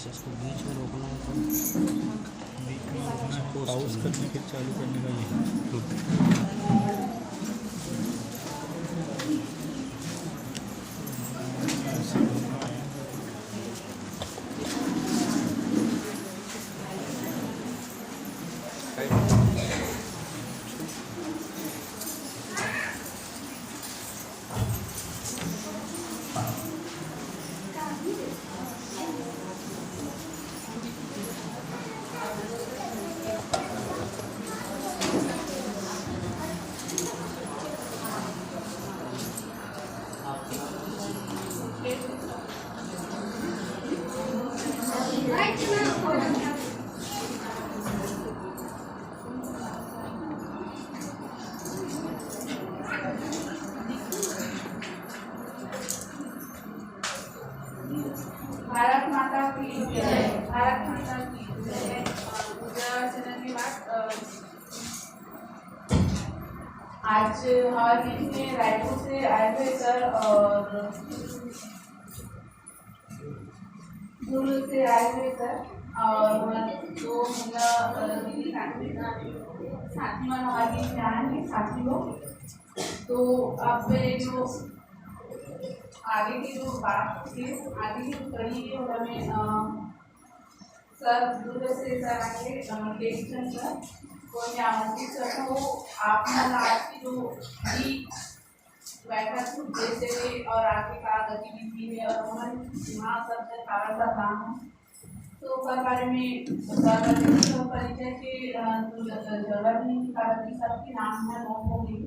इसको बीच में रोकना है तो बीच में रोकना, पॉज करके फिर चालू करने का ये भारत माता की जय। भारत माता की जय। पूजा चरण के बाद आज हमारे बीच में रायपुर से आए हुए सर और दूर से आए हुए सर और दो दीदी साथी मन हमारे बीच में आए हैं साथी लोग। तो अब जो आगे की जो बात थी, आगे की जो कड़ी है वो हमें सर दूर से सर आके टेक्शन सर को मैं आमंत्रित करता हूँ। आप आज की जो भी बैठक उद्देश्य है और आगे का गतिविधि है और हमारे वहाँ सबसे कारण का काम है तो उसके बारे में परिचय के जरूरत नहीं कारण सबके नाम में नोट हो गई।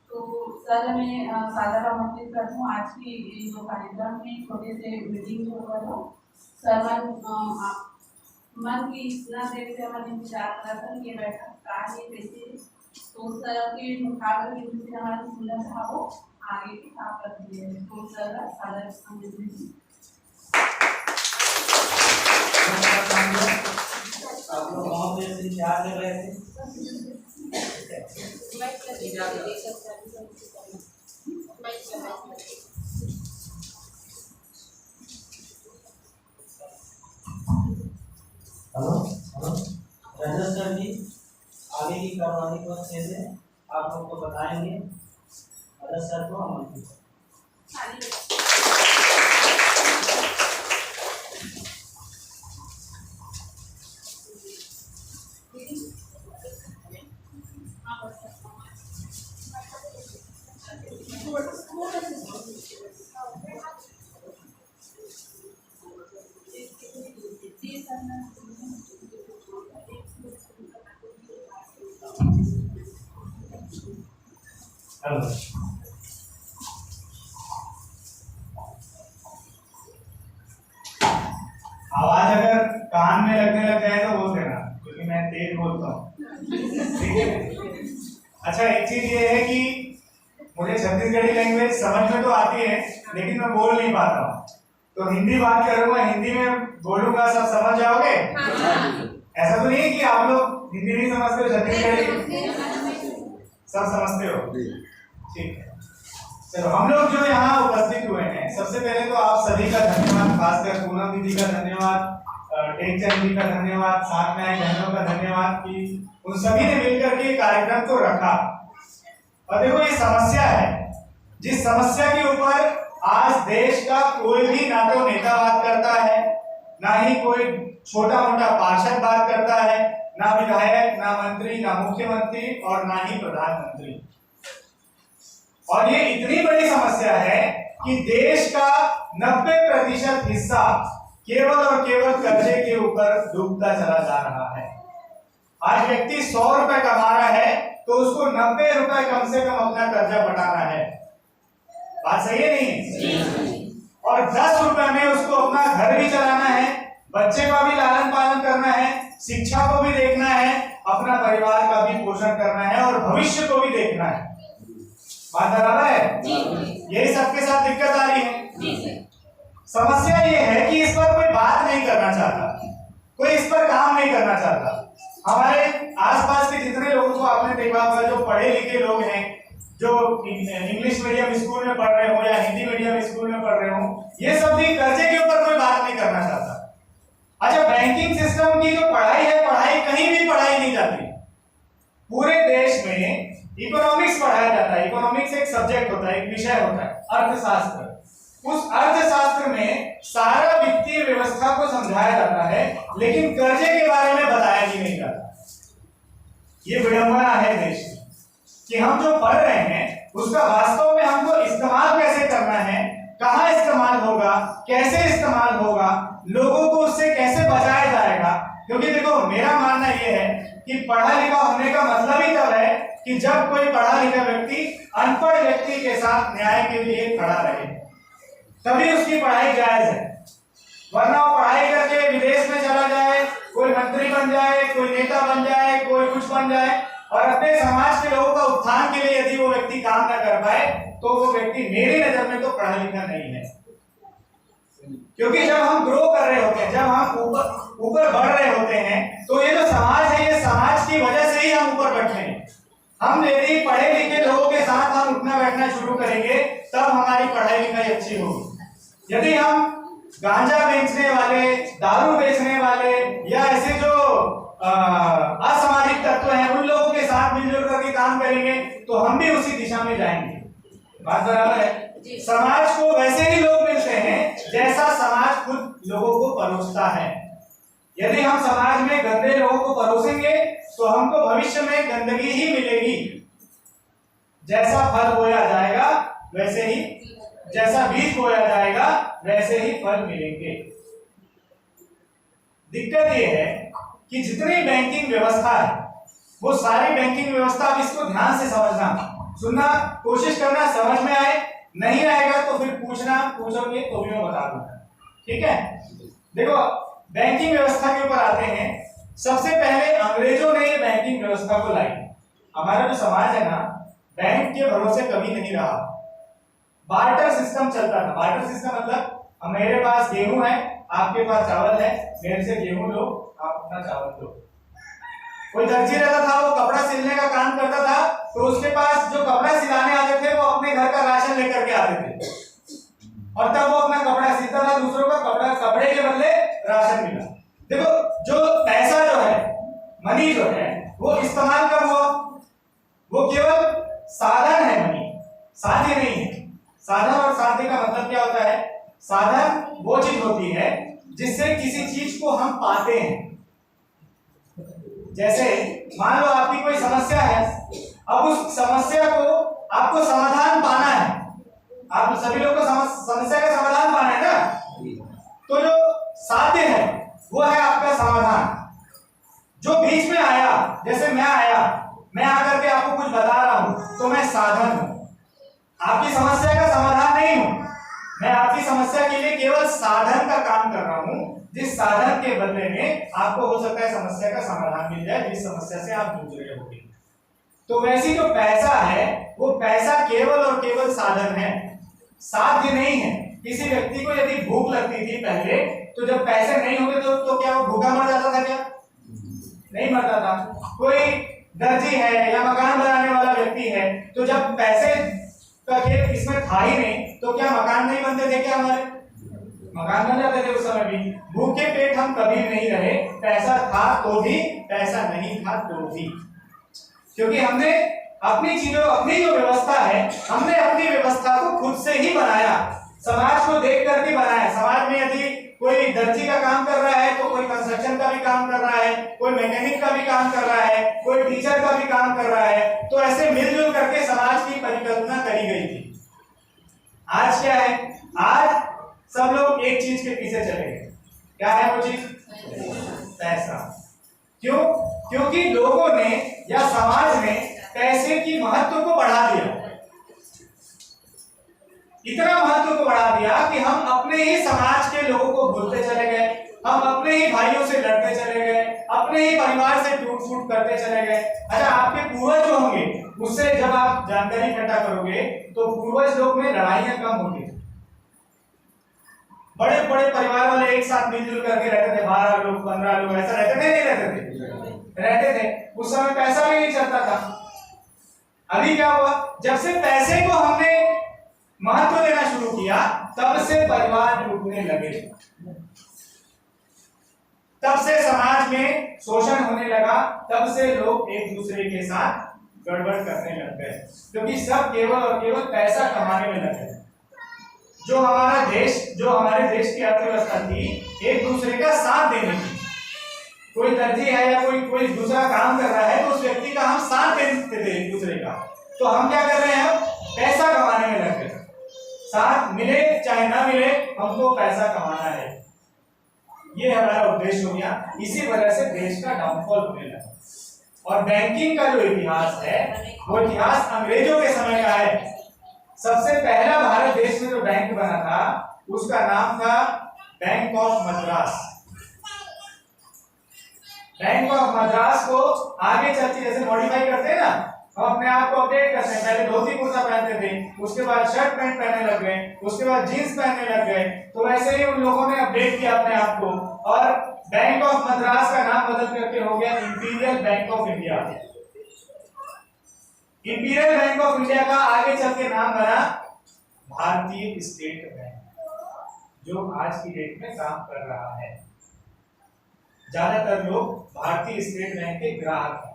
तो सर मैं सादर आमंत्रित करता हूँ आज की जो कार्यक्रम में छोटे से मीटिंग जो होगा तो सर मन की इतना देर से हमारे इंतजार कर रहा था ये बैठक कार्य कैसे तो सर के मुखागर के रूप में हमारे सुंदर था वो आगे की साफ कर दिए तो सर सादर आमंत्रित। आप लोग वहाँ पे इंतजार कर रहे थे। हेलो हेलो रजत सर जी आगे की कार्रवाई को अच्छे से आप लोग को बताएंगे। रजत सर को आमंत्रित हेलो आवाज अगर कान में लगने लग जाए तो बोल देना क्योंकि मैं तेज बोलता हूँ। ठीक है। अच्छा एक चीज ये है कि मुझे छत्तीसगढ़ी लैंग्वेज समझ में तो आती है लेकिन मैं बोल नहीं पाता हूँ तो हिंदी बात करूंगा हिंदी में बोलूंगा सब समझ जाओगे। ऐसा तो नहीं है कि आप लोग हिंदी नहीं समझते हो छत्तीसगढ़ी सब समझते हो। ठीक है चलो हम लोग जो यहाँ उपस्थित हुए हैं सबसे पहले तो आप सभी का धन्यवाद खासकर पूनम दीदी का धन्यवाद टेकचंद जी का धन्यवाद साथ में आए बहनों का धन्यवाद कि उन सभी ने मिलकर के कार्यक्रम को रखा। और देखो ये समस्या है जिस समस्या के ऊपर आज देश का कोई भी ना तो नेता बात करता है ना ही कोई छोटा मोटा पार्षद बात करता है ना विधायक ना मंत्री ना मुख्यमंत्री और ना ही प्रधानमंत्री। और ये इतनी बड़ी समस्या है कि देश का 90% हिस्सा केवल और केवल कर्जे के ऊपर डूबता चला जा रहा है। आज व्यक्ति 100 रुपए कमा रहा है तो उसको 90 रुपए कम से कम अपना कर्जा बढ़ाना है। बात सही है नहीं? और 10 रुपए में उसको अपना घर भी चलाना है, बच्चे का भी लालन पालन करना है, शिक्षा को भी देखना है, अपना परिवार का भी पोषण करना है और भविष्य को भी देखना है। बात बराबर है? यही सबके साथ दिक्कत आ रही है। समस्या ये है कि इस पर कोई बात नहीं करना चाहता, कोई इस पर काम नहीं करना चाहता। हमारे आसपास के जितने लोगों को आपने देखा होगा जो पढ़े लिखे लोग हैं, जो इंग्लिश मीडियम स्कूल में पढ़ रहे हो या हिंदी मीडियम स्कूल में पढ़ रहे हो, ये सब भी कर्जे के ऊपर कोई बात नहीं करना चाहता। पूरे देश में इकोनॉमिक्स पढ़ाया जाता है। इकोनॉमिक्स एक सब्जेक्ट होता है, एक विषय होता है, अर्थशास्त्र। उस अर्थशास्त्र में सारा वित्तीय व्यवस्था को समझाया जाता है, लेकिन कर्जे के बारे में बताया ही नहीं जाता। ये विडंबना है देश की कि हम जो पढ़ रहे हैं उसका वास्तव में हमको इस्तेमाल कैसे करना है, कहाँ इस्तेमाल होगा, कैसे इस्तेमाल होगा, लोगों को उससे कैसे बचाया जाएगा। क्योंकि देखो, मेरा मानना यह है कि पढ़ा लिखा होने का मतलब ही तब है कि जब कोई पढ़ा लिखा व्यक्ति अनपढ़ व्यक्ति के साथ न्याय के लिए खड़ा रहे, तभी उसकी पढ़ाई जायज है। वरना वो पढ़ाई करके विदेश में चला जाए, कोई मंत्री बन जाए, कोई नेता बन जाए, कोई कुछ बन जाए, और अपने समाज के लोगों का उत्थान के लिए यदि वो व्यक्ति काम न कर पाए, तो वो व्यक्ति मेरी नजर में तो पढ़ा लिखा नहीं है। क्योंकि जब हम ग्रो कर रहे होते हैं, जब हम ऊपर बढ़ रहे होते हैं, तो ये जो समाज है, ये समाज की वजह से ही हम ऊपर बैठे हैं। हम यदि पढ़े लिखे लोगों के साथ हम उठना बैठना शुरू करेंगे, तब हमारी पढ़ाई लिखाई अच्छी होगी। यदि हम गांजा बेचने वाले, दारू बेचने वाले, या ऐसे जो असामाजिक तत्व हैं, उन लोगों के साथ मिलजुल करके काम करेंगे, तो हम भी उसी दिशा में जाएंगे। बात बराबर है? समाज को वैसे ही लोग मिलते हैं जैसा समाज खुद लोगों को परोसता है। यदि हम समाज में गंदे लोगों को परोसेंगे, तो हमको भविष्य में गंदगी ही मिलेगी। जैसा फल बोया जाएगा वैसे ही, जैसा बीज बोया जाएगा वैसे ही फल मिलेंगे। दिक्कत यह है कि जितनी बैंकिंग व्यवस्था है, वो सारी बैंकिंग व्यवस्था, आप इसको ध्यान से समझना, सुनना, कोशिश करना, समझ में आए। नहीं आएगा तो फिर पूछना, पूछोगे तो भी मैं बता दूंगा। ठीक है? देखो, बैंकिंग व्यवस्था के ऊपर आते हैं। सबसे पहले अंग्रेजों ने ये बैंकिंग व्यवस्था को लाई। हमारा जो समाज है ना, बैंक के भरोसे कभी नहीं रहा। बार्टर सिस्टम चलता था। बार्टर सिस्टम मतलब मेरे पास गेहूं है, आपके पास चावल है, मेरे से गेहूं लो, आप अपना चावल दो। कोई दर्जी रहता था, वो कपड़ा सिलने का काम करता था, तो उसके पास जो कपड़ा सिलाने आते थे वो अपने घर का राशन लेकर के आते थे, और तब वो अपना कपड़ा सिलता था, दूसरों का कपड़ा, कपड़े के बदले राशन मिला। देखो, जो पैसा जो है, मनी जो है, वो इस्तेमाल कब हुआ? वो केवल साधन है, मनी साध्य नहीं है। साधन और साध्य का मतलब क्या होता है? साधन वो चीज होती है जिससे किसी चीज को हम पाते हैं। जैसे मान लो आपकी कोई समस्या है, अब उस समस्या को आपको समाधान पाना है। आप सभी लोग को समस्या का समाधान पाना है ना, तो जो साध्य है वो है आपका समाधान। जो बीच में आया, जैसे मैं आया, मैं आकर के आपको कुछ बता रहा हूं, तो मैं साधन हूं, आपकी समस्या का समाधान नहीं हूं। मैं आपकी समस्या के लिए केवल साधन का काम कर रहा हूं, जिस साधन के बदले में आपको हो सकता है समस्या का समाधान मिल जाए, जिस समस्या से आप जूझ रहे होंगे। तो वैसी जो पैसा है, वो पैसा केवल और केवल साधन है, साध्य नहीं है। किसी व्यक्ति को यदि भूख लगती थी पहले, तो जब पैसे नहीं होते तो क्या वो भूखा मर जाता था? क्या नहीं मरता था। कोई दर्जी है या मकान बनाने वाला व्यक्ति है, तो जब पैसे का खेत इसमें था ही नहीं, तो क्या मकान नहीं बनते थे? क्या हमारे मकान बन जाते थे उस समय भी। भूखे पेट हम कभी नहीं रहे, पैसा था तो भी, पैसा नहीं था तो भी, क्योंकि हमने अपनी चीजों, अपनी जो व्यवस्था है, हमने अपनी व्यवस्था को खुद से ही बनाया, समाज को देख करके बनाया। समाज में यदि कोई दर्जी का काम कर रहा है, तो कोई कंस्ट्रक्शन का भी काम कर रहा है, कोई मैकेनिक का भी काम कर रहा है, कोई टीचर का भी काम कर रहा है, तो ऐसे मिलजुल करके समाज की परिकल्पना करी गई थी। आज क्या है? आज सब लोग एक चीज के पीछे चले गए। क्या है वो चीज? पैसा। क्यों? क्योंकि लोगों ने या समाज ने पैसे की महत्व को बढ़ा दिया। इतना महत्व को बढ़ा दिया कि हम अपने ही समाज के लोगों को भूलते चले गए, हम अपने ही भाइयों से लड़ते चले गए, अपने ही परिवार से टूट फूट करते चले गए। अच्छा, आपके पूर्वज जो होंगे, उससे जब आप जानकारी इकट्ठा करोगे, तो पूर्वज लोग में लड़ाइयां कम होंगी। बड़े बड़े परिवार वाले एक साथ मिलजुल करके रहते थे, 12 लोग 15 लोग, ऐसा रहते थे? नहीं रहते थे। उस समय पैसा भी नहीं चलता था। अभी क्या हुआ? जब से पैसे को हमने महत्व देना शुरू किया, तब से परिवार टूटने लगे। तब से समाज में शोषण होने लगा, तब से लोग एक दूसरे के साथ गड़बड़ करने लग गए, क्योंकि सब केवल और केवल पैसा कमाने में लगे। जो हमारे देश की अर्थव्यवस्था थी एक दूसरे का साथ देने की, कोई दर्जी है या कोई दूसरा काम कर रहा है तो उस व्यक्ति का हम साथ देते थे एक दूसरे का, तो हम क्या कर रहे हैं, पैसा कमाने में लग गए। साथ मिले चाहे ना मिले, हमको पैसा कमाना है, ये हमारा उद्देश्य हो गया। इसी वजह से देश का डाउनफॉल होने लगा। और बैंकिंग का जो इतिहास है वो इतिहास अंग्रेजों के समय का है। सबसे पहला भारत देश में जो बैंक बना था उसका नाम था bank of Madras. Bank of Madras को आगे चलते जैसे मॉडिफाई करते हैं ना, हम अपने आप को अपडेट करते हैं। पहले धोती कुर्ता पहनते थे, उसके बाद शर्ट पैंट पहनने लग गए, उसके बाद जींस पहनने लग गए, तो वैसे ही उन लोगों ने अपडेट किया अपने आप को और बैंक ऑफ मद्रास का नाम बदल करके हो गया imperial bank of India. Imperial bank of India का आगे चल के नाम बना भारतीय स्टेट बैंक, जो आज की डेट में काम कर रहा है। ज्यादातर लोग भारतीय स्टेट बैंक के ग्राहक हैं।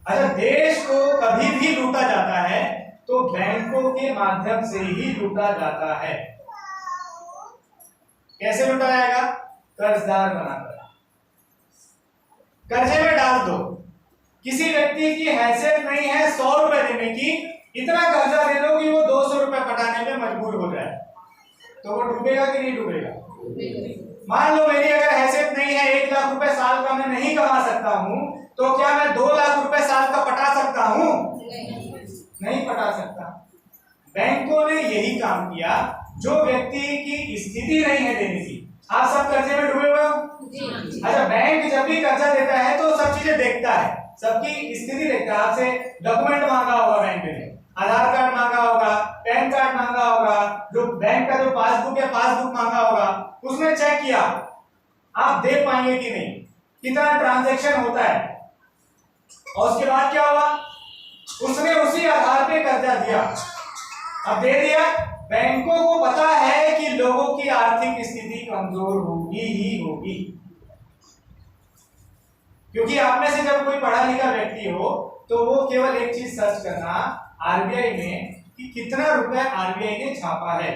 अच्छा, देश को कभी भी लूटा जाता है तो बैंकों के माध्यम से ही लूटा जाता है। कैसे लूटा जाएगा? कर्जदार बनाकर कर्जे में डाल दो। किसी व्यक्ति की हैसियत नहीं है 100 रुपए देने की, इतना कर्जा दे दो कि वो 200 रुपए पटाने में मजबूर हो जाए, तो वो डूबेगा कि नहीं डूबेगा? मान लो मेरी अगर हैसियत नहीं है, 1 लाख रुपए साल का मैं नहीं कमा सकता हूं, तो क्या मैं 2 लाख रुपए साल का पटा सकता हूं? नहीं पटा सकता। बैंकों ने यही काम किया। जो व्यक्ति की स्थिति नहीं है देने की, आप सब कर्जे में डूबे हुए हो। अच्छा, बैंक जब भी कर्जा देता है तो सब चीजें देखता है, सबकी स्थिति देखता है। आपसे डॉक्यूमेंट मांगा होगा बैंक ने, आधार कार्ड मांगा होगा, पैन कार्ड मांगा होगा, जो बैंक का जो पासबुक है पासबुक मांगा होगा, उसने चेक किया आप दे पाएंगे कि नहीं, कितना ट्रांजैक्शन होता है, और उसके बाद क्या हुआ, उसने उसी आधार पे कर्जा दिया। अब दे दिया, बैंकों को पता है कि लोगों की आर्थिक स्थिति कमजोर होगी ही होगी, क्योंकि आप में से जब कोई पढ़ा लिखा व्यक्ति हो तो वो केवल एक चीज सर्च करना आरबीआई में कि कितना रुपए आरबीआई ने छापा है।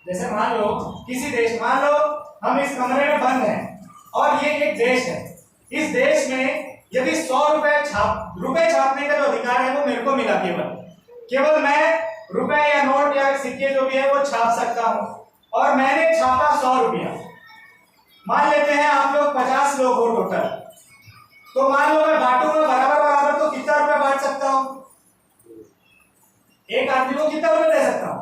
जैसे मान लो किसी देश, मान लो हम इस कमरे में बंद हैं और ये एक देश है, इस देश में यदि 100 रुपए छापने का जो अधिकार है वो मेरे को मिला, केवल मैं रुपए या नोट या सिक्के जो भी है वो छाप सकता हूं, और मैंने छापा 100 रुपया। मान लेते हैं आप लोग 50 लोग हो टोटल, तो मान लो मैं बांटूंगा बराबर बराबर, तो कितना रुपए बांट सकता हूं? एक आदमी को कितना रुपए दे सकता हूं?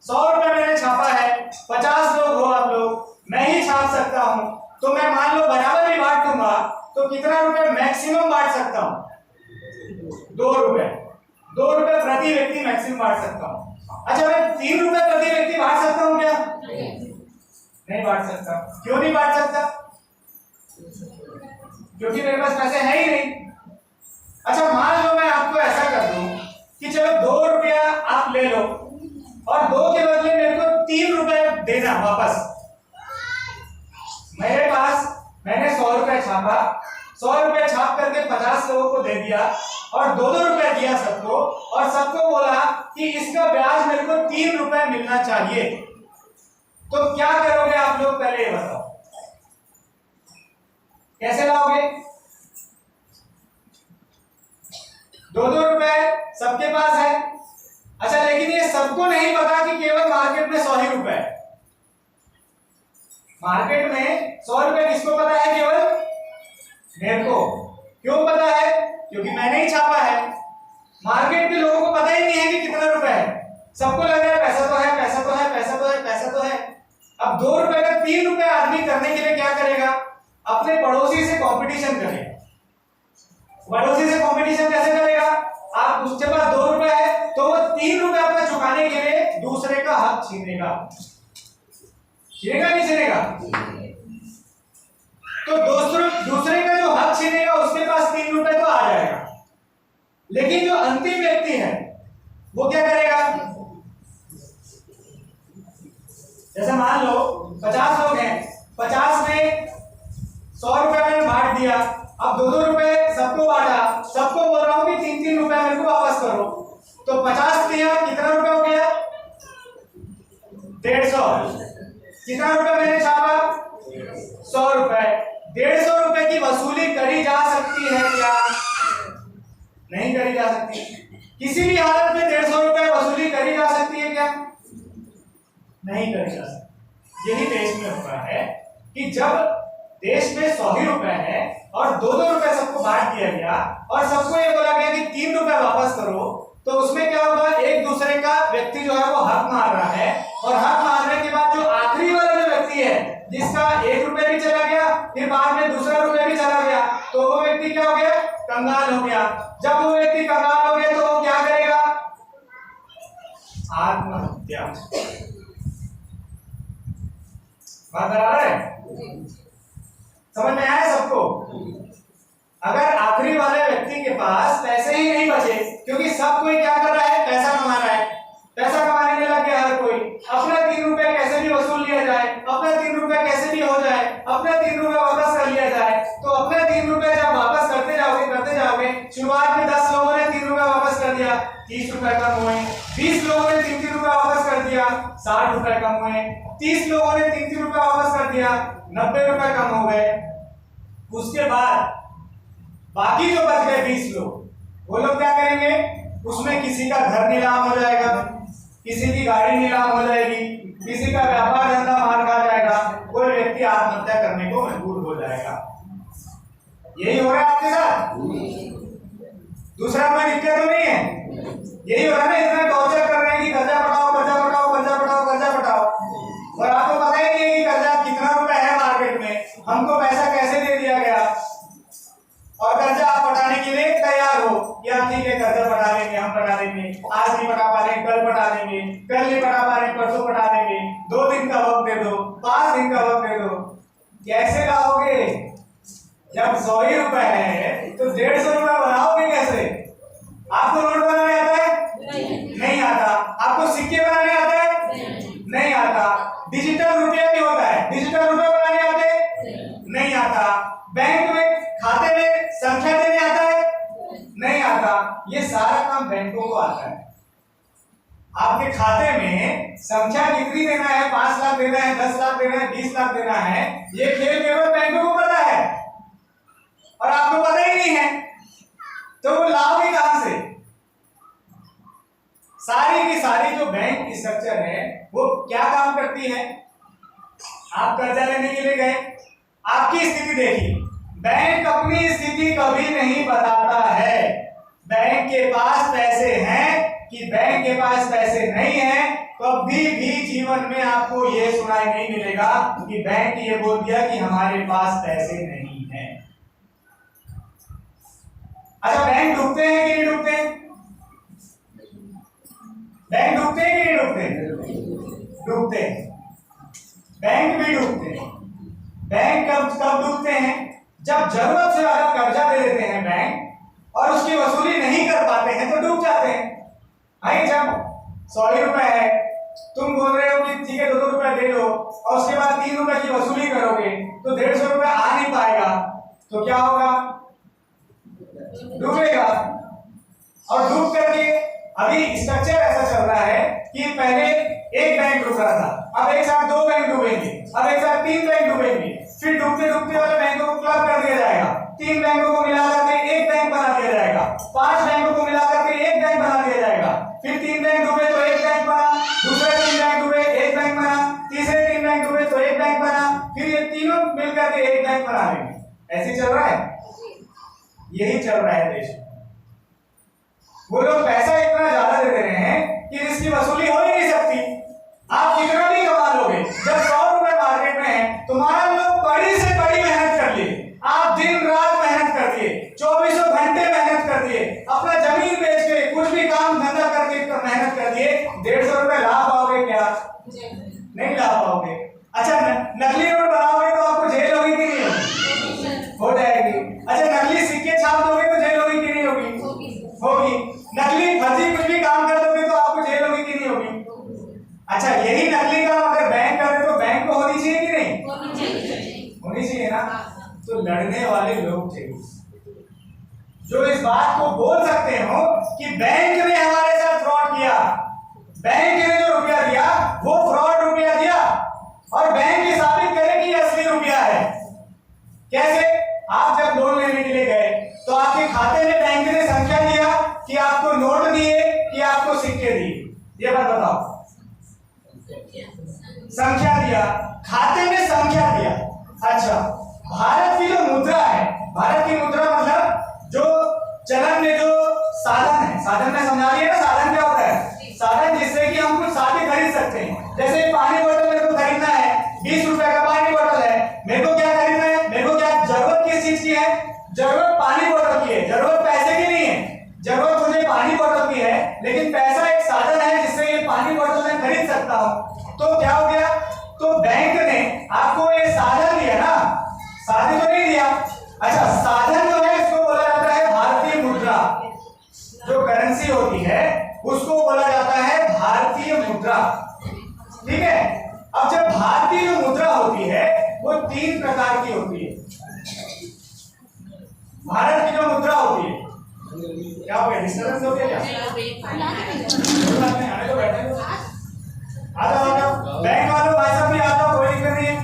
100 रुपए मैंने छापा है, 50 लोग हो आप लोग, मैं ही छाप सकता हूं, तो मैं मान लो बराबर भी बांट दूंगा, तो कितना रुपए मैक्सिमम बांट सकता हूं? 2 रुपए। 2 रुपए प्रति व्यक्ति मैक्सिमम बांट सकता हूं। अच्छा, मैं 3 रुपए प्रति व्यक्ति बांट सकता हूं क्या? नहीं बांट सकता। क्यों नहीं बांट सकता? क्योंकि मेरे पास पैसे है ही नहीं। अच्छा, मान लो मैं आपको ऐसा कर दूं कि चलो 2 रुपया आप ले लो और 2 के बदले मेरे को 3 रुपए देना वापस। मेरे पास मैंने 100 रुपए छापा, 100 रुपए छाप करके 50 लोगों को दे दिया और 2-2 रुपए दिया सबको, और सबको बोला कि इसका ब्याज मेरे को 3 रुपए मिलना चाहिए। तो क्या करोगे आप लोग, पहले ये बताओ, कैसे लाओगे? 2-2 रुपए सबके पास है। अच्छा, लेकिन ये सबको नहीं पता कि केवल मार्केट में 100 ही रुपए। मार्केट में 100 रुपए किसको पता है? केवल मेरे को। क्यों पता है? क्योंकि मैंने ही छापा है। मार्केट के लोगों को पता ही नहीं है कि कितना रुपए है। सबको लग रहा है पैसा तो है, पैसा तो है, पैसा तो है, पैसा तो है। अब 2 रुपए का 3 रुपए आदमी करने के लिए क्या करेगा? अपने पड़ोसी से कंपटीशन करेगा। पड़ोसी से कंपटीशन कैसे करेगा? आप उसके पास 2 रुपए है तो वो 3 रुपए अपना चुकाने के लिए दूसरे का हक छीनेगा। छीनेगा नहीं छीनेगा? तो दूसरे का जो हक छीनेगा उसके पास 3 रुपए तो आ जाएगा, लेकिन जो अंतिम व्यक्ति है वो क्या करेगा? जैसे मान लो 50 लोग हैं, 50 में 100 रुपए मैंने बांट दिया, अब 2-2 रुपए सबको बांटा, सबको बोल रहा हूँ कि 3-3 रुपए मेरे को वापस करो, तो 50 दिया, कितना रुपए हो गया? 150। कितना रुपए मैंने छापा? 100 रुपए। 150 रुपए की वसूली करी जा सकती है क्या? नहीं करी जा सकती। किसी भी हालत में 150 रुपए वसूली करी जा सकती है क्या? नहीं करी जा सकती। यही देश में हो रहा है कि जब देश में 100 ही रुपए है और 2-2 रुपए सबको बांट दिया गया और सबको ये बोला गया कि 3 रुपए वापस करो, तो उसमें क्या होगा? एक दूसरे का व्यक्ति जो है वो हक मार रहा है, और हक मारने के बाद जो आखिरी वाला जो व्यक्ति है जिसका 1 रुपए भी चला गया, फिर बाद में दूसरा रुपया भी चला गया, तो वो व्यक्ति क्या हो गया? कंगाल हो गया। जब वो व्यक्ति कंगाल हो गया तो वो क्या करेगा? आत्महत्या। बात बराबर है? समझ में आया सबको? अगर आखिरी वाले व्यक्ति के पास पैसे ही नहीं बचे, क्योंकि सब कोई क्या कर रहा है? पैसा कमा रहा है, पैसा कमाने में लग गया हर कोई, अपना 3 रुपए कैसे भी वसूल लिया जाए, अपना 3 रुपए कैसे भी हो जाए, अपना 3 रुपए वापस कर लिया जाए। तो अपने 3 रुपए जब वापस करते जाओगे, शुरुआत में 10 लोगों ने 3 रुपए वापस कर दिया, 30 रुपए कम हुए, 20 लोगों ने 3-3 रुपए वापस कर दिया, 60 रुपए कम हुए, 30 लोगों ने 3-3 रुपए वापस कर दिया, 90 रुपए कम हो गए। उसके बाद बाकी जो बच गए 20 लोग, वो लोग क्या करेंगे? उसमें किसी का घर नीलाम हो जाएगा, किसी की गाड़ी नीलाम हो जाएगी, किसी का व्यापार धंधा मार खा जाएगा, कोई व्यक्ति आत्महत्या करने को मजबूर हो जाएगा। यही हो रहा है आपके साथ? दूसरा कोई दिक्कत तो नहीं है? यही हो रहा है ना? इतना टॉर्चर कर रहे हैं कि कर्जा बढ़ाओ, कर्जा बढ़ाओ, कर्जा बढ़ाओ, कर्जा बढ़ाओ, और आपको पता ही नहीं है कि कर्जा कितना रुपए है मार्केट में, हमको पैसा कैसे दे दिया गया, और कर्जा आप पटाने के लिए तैयार हो कि आप ठीक है कर्जा पटा लेंगे, हम पटा लेंगे, आज नहीं पटा पा रहे कल पटा लेंगे, कल नहीं पटा पा रहे परसों पटा लेंगे, 2 दिन का वक्त दे दो, 5 दिन का वक्त दे दो। कैसे लाओगे? जब 100 ही रुपए है तो 150 रुपए बनाओगे कैसे? आपको नोट बनाने आता है? नहीं आता। आपको सिक्के बनाने आता है? नहीं आता। डिजिटल रुपया भी होता है, डिजिटल रुपए बनाने आते हैं? नहीं आता। बैंक में खाते में संख्या देने आता है? नहीं आता। ये सारा काम बैंकों को आता है। आपके खाते में संख्या कितनी देना है, 5 लाख देना है, 10 लाख देना है, 20 लाख देना है, ये खेल केवल बैंकों को पता है और आपको पता ही नहीं है, तो वो लाओगे कहां से? सारी की सारी जो बैंक की स्ट्रक्चर है वो क्या काम करती है? आप कर्जा लेने के लिए गए, आपकी स्थिति देखी, बैंक अपनी स्थिति कभी नहीं बताता है, बैंक के पास पैसे हैं कि बैंक के पास पैसे नहीं है, कभी भी जीवन में आपको ये सुनाई नहीं मिलेगा कि बैंक ये बोल दिया कि हमारे पास पैसे नहीं है। अच्छा, बैंक डूबते हैं कि नहीं डूबते? बैंक डूबते हैं कि नहीं डूबते? डूबते हैं। बैंक भी डूबते हैं। बैंक कब डूबते हैं? जब जरूरत से ज्यादा कर्जा दे देते हैं बैंक और उसकी वसूली नहीं कर पाते हैं तो डूब जाते हैं। भाई जब 100 रुपए है, तुम बोल रहे हो कि ठीक है 2-2 रुपए दे दो और उसके बाद 3 रुपए की वसूली करोगे तो 150 रुपए आ नहीं पाएगा, तो क्या होगा? डूबेगा। और डूब करके अभी स्ट्रक्चर ऐसा चल रहा है कि पहले एक बैंक डूब रहा था, अब एक साथ 2 बैंक डूबेंगे, अब एक साथ 3 बैंक डूबेंगे, फिर डूबते डूबते वाले बैंकों को क्लब कर दिया जाएगा, 3 बैंकों को मिला करके एक बैंक बना दिया जाएगा, 5 बैंकों को मिला करके एक बैंक बना दिया जाएगा, फिर 3 बैंक डूबे तो एक बैंक बना, दूसरे 3 बैंक डूबे एक बैंक बना, तीसरे 3 बैंक डूबे तो एक बैंक बना, फिर ये तीनों मिलकर के एक बैंक बना लेंगे। ऐसे चल रहा है, यही चल रहा है देश में। वो लोग पैसा इतना ज्यादा दे रहे हैं कि इसकी वसूली हो ही नहीं सकती। आप कितना भी कमा लोगे, जब 100 रुपए मार्केट में है, तुम्हारा लोग बड़ी से बड़ी मेहनत कर लिए, आप दिन रात मेहनत कर दिए, 24 घंटे मेहनत कर दिए, अपना जमीन बेच के कुछ भी काम धंधा करके मेहनत कर दिए, 150 रुपए ला पाओगे क्या? नहीं ला पाओगे। अच्छा, नकली नोट बनाओगे तो आपको जेल होगी कि नहीं होगी? हो जाएगी। अच्छा, नकली सिक्के छाप दोगे तो जेल होगी कि नहीं होगी? होगी। नकली फर्जी कुछ भी काम कर दोगे तो आपको जेल होगी कि नहीं होगी? अच्छा, यही नकली काम अगर बैंक करे तो बैंक को होनी चाहिए तो लड़ने वाले लोग थे जो इस बात को बोल सकते हो कि बैंक ने हमारे साथ फ्रॉड किया, बैंक ने जो रुपया दिया वो फ्रॉड रुपया दिया, और बैंक ये साबित करे कि ये असली रुपया है। कैसे? आप जब लोन लेने के लिए गए तो आपके खाते में बैंक ने संख्या दिया कि आपको नोट दिए कि आपको सिक्के दिए, ये बात बताओ। संख्या दिया, खाते में संख्या दिया। अच्छा, भारत की जो मुद्रा है, भारत की मुद्रा मतलब जो चलन में जो साधन है, साधन में समझा रही है ना, साधन क्या होता है? साधन जिससे कि हम कुछ साधन खरीद सकते हैं। जैसे पानी बोतल मेरे को खरीदना है, 20 रुपए का पानी बोतल है, मेरे को क्या खरीदना है? मेरे को क्या जरूरत किस चीज की है? जरूरत पानी बोतल की है, जरूरत पैसे की नहीं है। जरूरत मुझे पानी बोतल की है, लेकिन पैसा एक साधन है जिससे ये पानी बोतल मैं खरीद सकता हूँ। तो क्या हो गया? तो बैंक ने आपको ये साधन दिया ना, साधन तो नहीं दिया। अच्छा, साधन जो है इसको बोला जाता है भारतीय मुद्रा। जो करेंसी होती है उसको बोला जाता है भारतीय मुद्रा। ठीक है? अब जब भारतीय जो मुद्रा होती है वो 3 प्रकार की होती है। भारत की जो मुद्रा होती है, क्या हो गया? डिस्टर्बेंस हो गया क्या? आने तो बैठे आ जाओ, बैंक वालों भाई साहब भी आ जाओ, कोई दिक्कत नहीं है।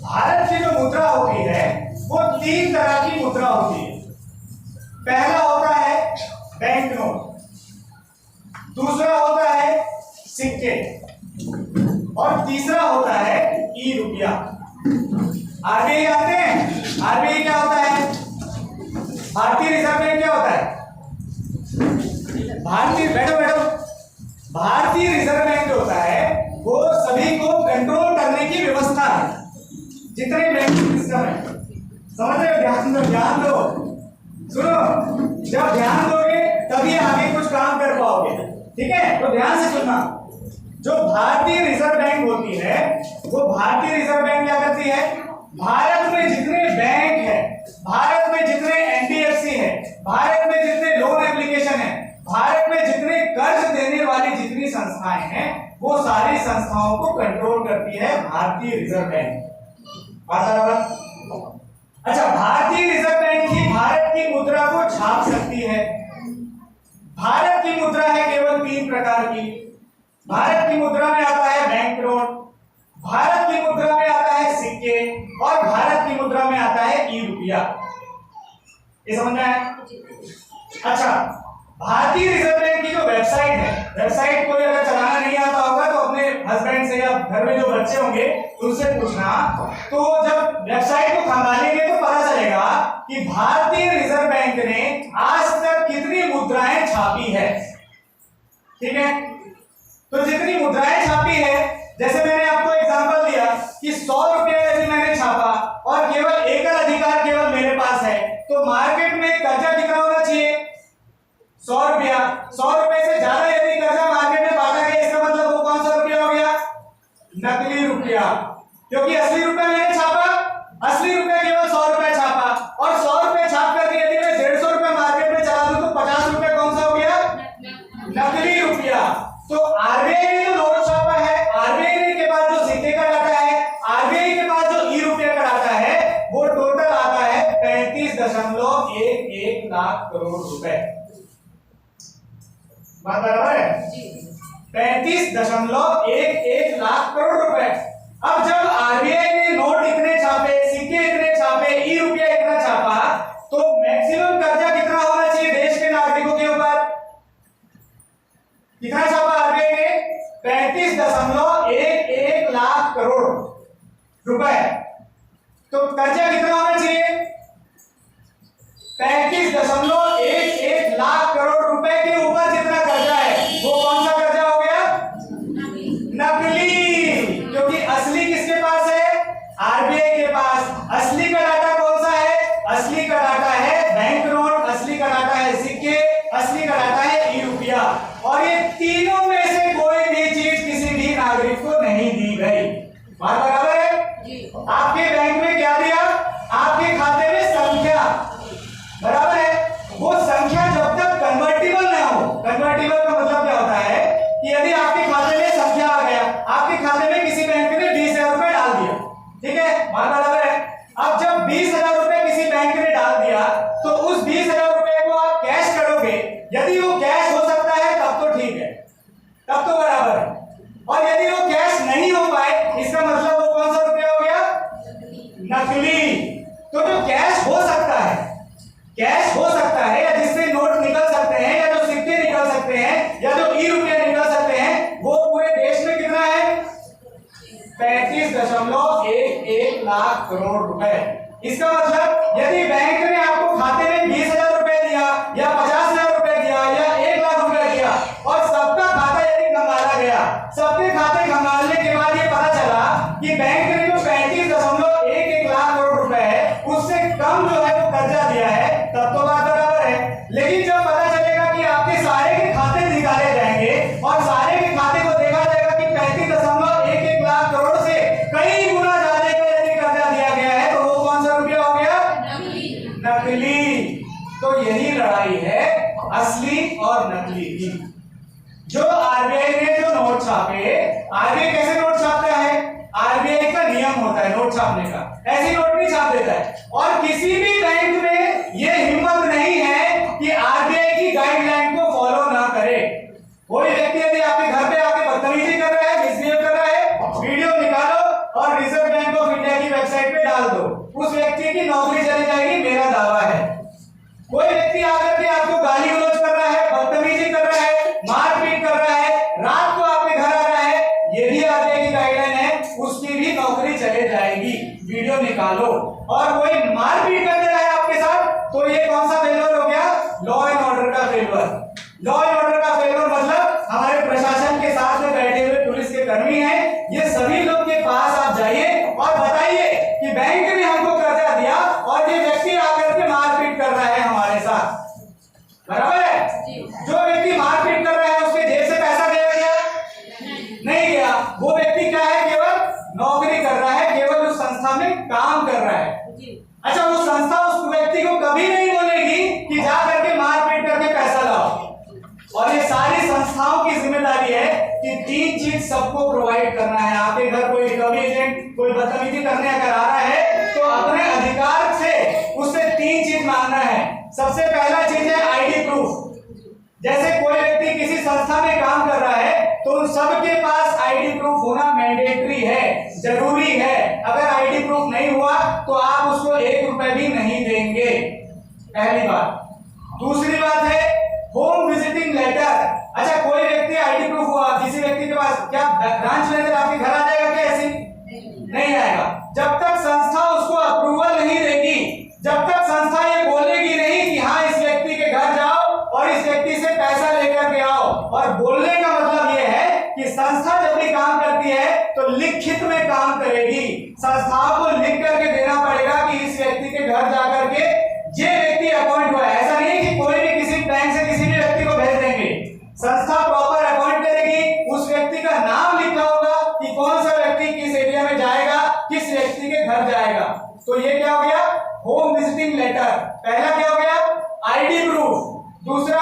भारत की जो मुद्रा होती है वो 3 तरह की मुद्रा होती है। पहला होता है बैंक नोट, दूसरा होता है सिक्के, और तीसरा होता है ई रुपया। आरबीआई जानते हैं? आरबीआई क्या होता है? भारतीय रिजर्व बैंक क्या होता है? भारतीय रिजर्व बैंक जो होता है वो सभी को कंट्रोल करने की व्यवस्था है, जितने बैंकिंग सिस्टम है। समझ रहे हो? ध्यान दो, सुनो, जब ध्यान दोगे तभी आगे कुछ काम कर पाओगे। ठीक है? तो ध्यान से सुनना। जो भारतीय रिजर्व बैंक होती है वो भारतीय रिजर्व बैंक क्या करती है? भारत में जितने बैंक है, भारत में जितने एनबीएफसी है, भारत में जितने लोन एप्लीकेशन है, भारत में जितने कर्ज देने वाली जितनी संस्थाएं हैं, वो सारी संस्थाओं को कंट्रोल करती है भारतीय रिजर्व बैंक। अच्छा, भारतीय रिजर्व बैंक ही भारत की मुद्रा को छाप सकती है। भारत की मुद्रा है केवल 3 प्रकार की। भारत की मुद्रा में आता है बैंक नोट, भारत की मुद्रा में आता है सिक्के, और भारत की मुद्रा में आता है ई रुपया। ये समझ में आया? अच्छा, भारतीय रिजर्व बैंक की जो वेबसाइट है, वेबसाइट कोई अगर चलाना नहीं आता होगा तो अपने हस्बैंड से या घर में जो बच्चे होंगे उनसे पूछना। तो जब वेबसाइट को खंगालेंगे तो पता चलेगा कि भारतीय रिजर्व बैंक ने आज तक कितनी मुद्राएं छापी है। ठीक है? तो जितनी मुद्राएं छापी है, जैसे मैंने आपको एग्जांपल दिया कि 100 रुपया यदि मैंने छापा और केवल एकल अधिकार केवल मेरे पास है, तो मार्केट में कर्जा कितना होना चाहिए? 100 रुपया। 100 रुपए से ज्यादा यदि कर्जा मार्केट में बांटा गया, इसका मतलब वो कौन सा रुपया हो गया? नकली रुपया। क्योंकि असली रुपया मैंने छापा, असली रुपया केवल 100 रुपया छापा, और 100 रुपया छाप कर यदि मैं 150 रुपया मार्केट में चला दूं तो 50 रुपया कौन सा हो गया? नकली रुपया। तो आरबीआई ने जो नोट छापा है, आरबीआई के पास जो सिक्के का डाटा है, आरबीआई के पास जो ई रुपये का डाटा है, वो टोटल आता है 35.11 लाख करोड़ रुपए। बात बराबर है? 35.11 लाख करोड़ रुपए। अब जब आरबीआई ने नोट इतने छापे, सिक्के इतने छापे, ई रुपया इतना छापा, तो मैक्सिमम कर्जा कितना होना चाहिए देश के नागरिकों के ऊपर? कितना छापा आरबीआई ने? 35.11 लाख करोड़ रुपए। तो कर्जा कितना होना चाहिए? 35.11 लाख करोड़ रुपए के ऊपर जितना कर्जा है वो कौन सा कर्जा हो गया? नकली। क्योंकि असली किसके पास है? आरबीआई के पास। असली का डाटा कौन सा है? असली का डाटा है बैंक नोट, असली का डाटा है सिक्के, असली का डाटा है ई रुपया। और ये तीनों में से कोई भी चीज किसी भी नागरिक को नहीं दी गई। बात बराबर है? आपके बैंक में क्या दिया? आपके खाते में संख्या, बराबर है? वो तब तो बराबर है। और यदि वो कैश नहीं हो पाए, इसका मतलब वो कौन सा रुपया हो गया? नकली। तो जो कैश हो सकता है, कैश हो सकता है, या जिससे नोट निकल सकते हैं, या जो सिक्के निकल सकते हैं, या जो ई रुपये निकल सकते हैं, वो पूरे देश में कितना है? 35.11 लाख करोड़ रुपए। इसका मतलब यदि बैंक ने आपको खाते में 20,000 रुपए दिया, या 50,000 रुपए दिया, या 1 लाख रुपए दिया, और सबका खाता यदि खंगाला गया, सबके खाते खंगालने के बाद ये पता चला कि बैंक ने जो 35.11 लाख करोड़ रुपए है, उससे कम जो है वो कर्जा दिया है, तब तो बात बराबर है। लेकिन जब पता चलेगा कि आपके सारे के खाते निकाले जाएंगे, और सारे के खाते को देखा जाएगा कि 35.11 लाख करोड़ से कई गुना ज्यादा का यदि कर्जा दिया गया है, तो वो कौन सा रुपया हो गया? नकली। तो यही लड़ाई है असली और नकली की। जो आरबीआई ने जो नोट छापे, आरबीआई कैसे नोट छापता है? आरबीआई का नियम होता है नोट छापने का, ऐसे नोट नहीं छाप देता है। और किसी भी बैंक में ये हिम्मत नहीं है कि आरबीआई की गाइडलाइन को फॉलो ना करे। कोई व्यक्ति यदि आपके घर पे आके बदतमीजी कर रहा है, मिसबिहेव कर रहा है, वीडियो निकालो और रिजर्व बैंक ऑफ इंडिया की वेबसाइट पे डाल दो, उस व्यक्ति की नौकरी चली जाएगी, मेरा दावा है। कोई व्यक्ति आकर के आपको गाली गलौज कर रहा है, बदतमीजी कर रहा है, मारपीट कर रहा है, रात को आपके घर आ रहा है, ये भी आरबीआई की गाइडलाइन है, उसकी भी नौकरी चले जाएगी, वीडियो निकालो। और कोई मारपीट कर दे रहा है आपके साथ, तो ये कौन सा फेल्योर हो गया? लॉ एंड ऑर्डर का फेल्योर। लॉ एंड ऑर्डर का फेल्योर मतलब हमारे प्रशासन के साथ में बैठे हुए पुलिस के कर्मी हैं, ये सभी लोग के पास आप जाइए और बताइए कि बैंक ने हमको कर्जा दिया और ये व्यक्ति आकर के मारपीट कर रहा है हमारे साथ, बराबर है? जो व्यक्ति मारपीट कर रहा है उसके जेब से पैसा गया? नहीं गया। वो व्यक्ति क्या है? केवल नौकरी कर रहा है, केवल उस संस्था में काम कर रहा है। अच्छा, वो संस्था उस व्यक्ति को कभी नहीं बोलेगी कि जा करके मारपीट करके पैसा लाओ। और ये सारी संस्थाओं की जिम्मेदारी है कि 3 चीज सबको प्रोवाइड करना है। आपके घर कोई रिकवरी एजेंट कोई बदतमीजी करने अगर आ रहा है, तो अपने अधिकार से उससे 3 चीज मांगना है। सबसे पहला चीज है आईडी प्रूफ। जैसे कोई व्यक्ति किसी संस्था में काम कर रहा है, तो उन सबके पास आईडी प्रूफ होना मैंडेटरी है, जरूरी है। अगर आईडी प्रूफ नहीं हुआ तो आप उसको 1 रुपए भी नहीं देंगे, पहली बात। दूसरी बात है होम विजिटिंग लेटर। अच्छा, कोई व्यक्ति आईडी प्रूफ हुआ, किसी व्यक्ति के पास, क्या ब्रांच मैनेजर आपके घर आ जाएगा क्या? ऐसे नहीं आएगा। जब तक संस्था उसको अप्रूवल नहीं देगी, जब तक संस्था ये बोलेगी नहीं कि हाँ इस व्यक्ति के घर जाओ और इस व्यक्ति से पैसा लेकर के आओ। और बोलने का मतलब ये है कि संस्था जब भी काम करती है तो लिखित में काम करेगी। संस्थाओं को लिख करके देना पड़ेगा कि इस व्यक्ति के घर जाकर के ये व्यक्ति अपॉइंट हुआ है। ऐसा नहीं है कि कोई भी किसी बैंक से किसी भी व्यक्ति को भेज देंगे। संस्था प्रॉपर अपॉइंट करेगी, उस व्यक्ति का नाम लिखा होगा कि कौन सा व्यक्ति किस एरिया में जाएगा, किस व्यक्ति के घर जाएगा। तो ये क्या हो गया? Home visiting letter. पहला क्या हो गया? ID proof. दूसरा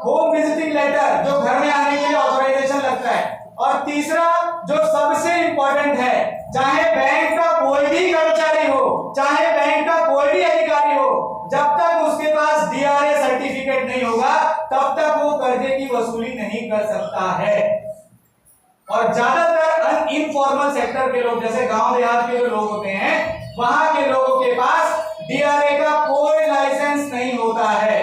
होम विजिटिंग लेटर, जो घर में आने के लिए ऑथराइजेशन लगता है। और तीसरा जो सबसे इंपॉर्टेंट है, चाहे बैंक का कोई भी कर्मचारी हो, चाहे बैंक का कोई भी अधिकारी हो, जब तक उसके पास डीआरए सर्टिफिकेट नहीं होगा तब तक वो कर्जे की वसूली नहीं कर सकता है। और ज्यादातर इनफॉर्मल सेक्टर के लोग, जैसे गांव देहात के जो लोग होते हैं, वहां के लोगों के पास डीआरए का कोई लाइसेंस नहीं होता है।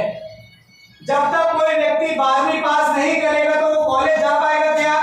जब तक कोई व्यक्ति 12वीं पास नहीं करेगा तो वो कॉलेज जा पाएगा क्या?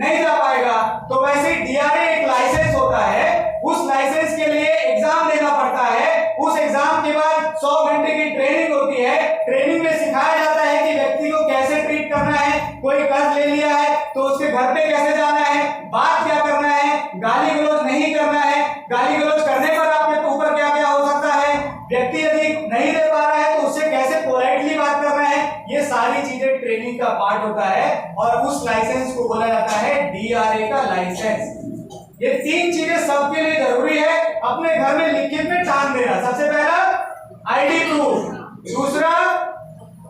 नहीं जा पाएगा। तो वैसे डीआरए एक लाइसेंस होता है, उस लाइसेंस के लिए एग्जाम देना पड़ता है। उस एग्जाम के बाद 100 घंटे की ट्रेनिंग होती है। ट्रेनिंग में सिखाया जाता है कि व्यक्ति को कैसे ट्रीट करना है। कोई कर्ज ले लिया है तो उसके घर पे कैसे जाना है, बात क्या करना है, गाली गलौज नहीं करना है, गाली गलौज करने पर आपके ऊपर क्या क्या हो सकता है, व्यक्ति यदि नहीं दे पा रहा है तो उससे कैसे पोलाइटली बात करना है। ये सारी चीजें ट्रेनिंग का पार्ट होता है और उस लाइसेंस को बोला जाता है डीआरए का लाइसेंस। ये 3 चीजें सबके लिए जरूरी है। अपने घर में लिखित में टांग देना। सबसे पहला आईडी प्रूफ, दूसरा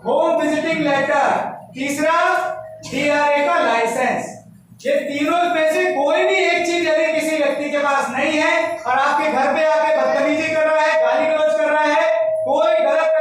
होम विजिटिंग लेटर, तीसरा डीआरए का लाइसेंस। ये तीनों में से कोई भी एक चीज यदि किसी व्यक्ति के पास नहीं है और आपके घर पे आके बदतमीजी कर